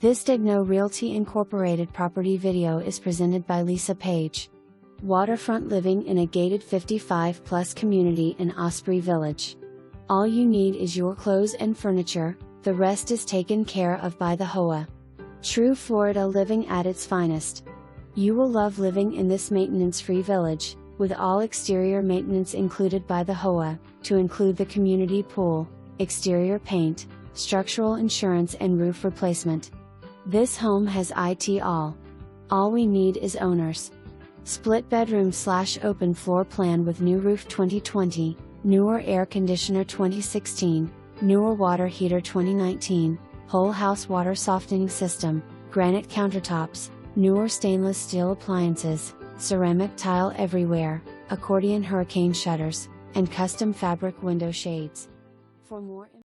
This Daignault Realty Incorporated property video is presented by Lisa Page. Waterfront living in a gated 55+ community in Osprey Village. All you need is your clothes and furniture, the rest is taken care of by the HOA. True Florida living at its finest. You will love living in this maintenance-free village, with all exterior maintenance included by the HOA, to include the community pool, exterior paint, structural insurance and roof replacement. This home has it all. All we need is owners. Split bedroom/open floor plan with new roof 2020, newer air conditioner 2016, newer water heater 2019, whole house water softening system, granite countertops, newer stainless steel appliances, ceramic tile everywhere, accordion hurricane shutters, and custom fabric window shades. For more